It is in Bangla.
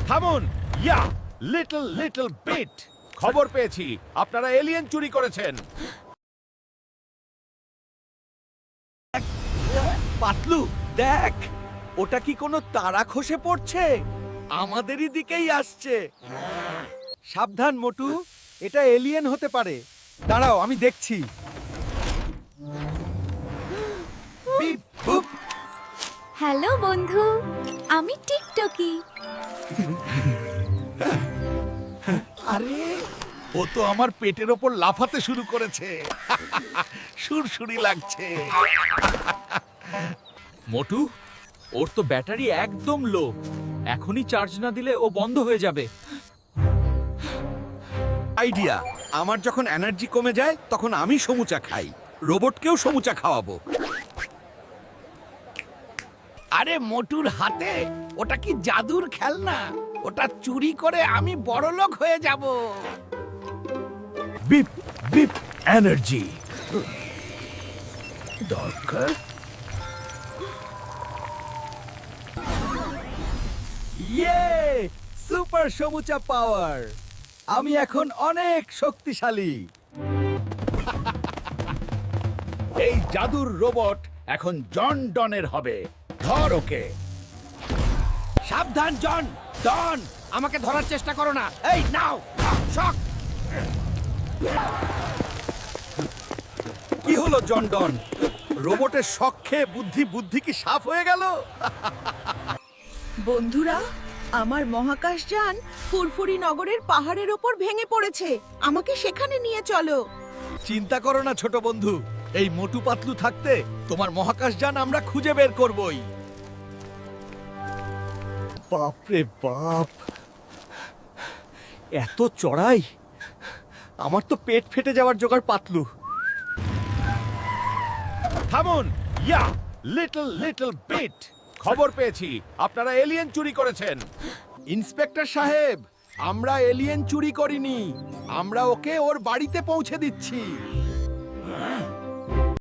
থামুন। ইয়া, লিটল লিটল বিট। খবর পেয়েছি আপনারা এলিয়েন চুরি করেছেন। পাতলু দেখ, ওটা কি কোনো তারা খসে পড়ছে? আমাদেরই দিকেই আসছে। সাবধান মোটু, এটা এলিয়েন হতে পারে। দাঁড়াও, আমি দেখছি। Beep, boop. হ্যালো বন্ধু, আমি টিকটকি। আরে, ও তো আমার পেটের ওপর লাফাতে শুরু করেছে। সুরসুরি লাগছে। মোটু, ওর তো ব্যাটারি একদম লো। এখনই চার্জ না দিলে ও বন্ধ হয়ে যাবে। আইডিয়া, আমার যখন এনার্জি কমে যায় তখন আমি সমুচা খাই। রোবটকেও সমুচা খাওয়াবো। আরে মোটুর হাতে ওটা কি জাদুর খেলনা? ওটা চুরি করে আমি বড়লোক হয়ে যাব। বিপ বিপ এনার্জি দরকার। ইয়ে, সুপার সমুচা পাওয়ার। আমি এখন অনেক শক্তিশালী। এই জাদুর রোবট এখন জন ডনের হবে। ধর ওকে। সাবধান জন। ডন, আমাকে ধরার চেষ্টা করো না। এই নাও, শক। কি হলো জন্ডন? রোবটের শখ খেয়ে বুদ্ধি কি সাফ হয়ে গেল? বন্ধুরা, আমার মহাকাশযান ফুরফুরি নগরের পাহাড়ের ওপর ভেঙে পড়েছে। আমাকে সেখানে নিয়ে চলো। চিন্তা করো না ছোট বন্ধু, এই মোটু পাতলু থাকতে তোমার মহাকাশযান আমরা খুঁজে বের করবই। বাপরে বাপ, এত চড়াই! আমার তো পেট ফেটে যাওয়ার জোগাড় পাতলু। থামুন। ইয়া, লিটল লিটল বিট। খবর পেয়েছি আপনারা এলিয়েন চুরি করেছেন। ইন্সপেক্টর সাহেব, আমরা এলিয়েন চুরি করিনি। আমরা ওকে ওর বাড়িতে পৌঁছে দিচ্ছি।